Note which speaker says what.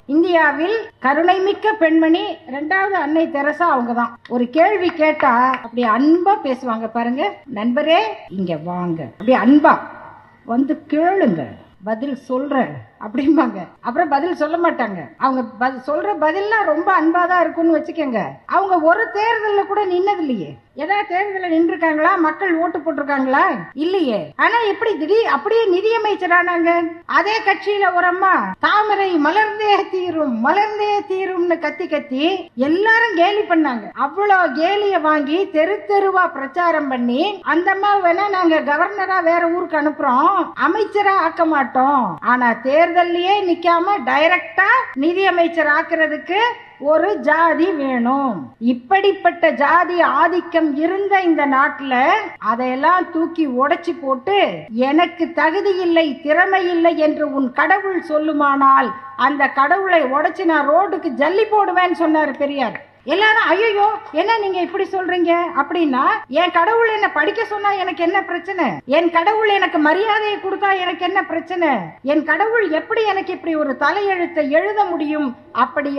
Speaker 1: இந்தியாவில் கருணை மிக்க பெண்மணி 2வது அன்னை தெரசா அவங்கதான். ஒரு கேள்வி கேட்டா அப்படி அன்பா பேசுவாங்க பாருங்க. நண்பரே இங்க வாங்க, அப்படி அன்பா வந்து கேளுங்க, பதில் சொல்றேன் அப்படிம்பாங்க. அப்புறம் பதில் சொல்ல மாட்டாங்க. அவங்க சொல்ற பதில்லாம் ரொம்ப அன்பாதான் இருக்கும்னு வச்சுக்கோங்க. அவங்க ஒரு தேர்தல்ல கூட நின்னது இல்லையே. ஏதாவது தேர்தலில் நின்றுருக்காங்களா? மக்கள் ஓட்டு போட்டிருக்காங்களா? இல்லையே. ஆனா எப்படி திடீர் அப்படியே நிதியமைச்சரானாங்க? அதே கட்சியில ஒரு அம்மா தாமரை மலர்ந்தே தீரும் மலர்ந்தே தீரும்னு கத்தி கத்தி எல்லாரும் கேலி பண்ணாங்க. அவ்வளவு கேலிய வாங்கி தெரு தெருவா பிரச்சாரம் பண்ணி அந்த அம்மா வேணா நாங்க கவர்னரா வேற ஊருக்கு அனுப்புறோம், அமைச்சரா ஆக்க மாட்டோம். ஆனா தேர்தல்லையே நிக்காம டைரக்டா நிதியமைச்சர் ஆக்குறதுக்கு ஒரு ஜாதி வேணும். இப்படிப்பட்ட ஜாதி ஆதிக்கம் இருந்த இந்த நாட்டுல அதையெல்லாம் தூக்கி உடைச்சு போட்டு எனக்கு தகுதி இல்லை திறமை இல்லை என்று உன் கடவுள் சொல்லுமானால் அந்த கடவுளை உடைச்சு நான் ரோடுக்கு ஜல்லி போடுவேன்னு சொன்னாரு பெரியார். எல்லாரும் ஐயோ என்ன நீங்க இப்படி சொல்றீங்க அப்படின்னா, என் கடவுள் என்ன படிக்க சொன்னா எனக்கு என்ன பிரச்சனை? என் கடவுள் எனக்கு மரியாதையை கொடுத்தா எனக்கு என்ன பிரச்சனை? என் கடவுள் எப்படி எனக்கு இப்படி ஒரு தலையெழுத்தை எழுத முடியும்? அப்படி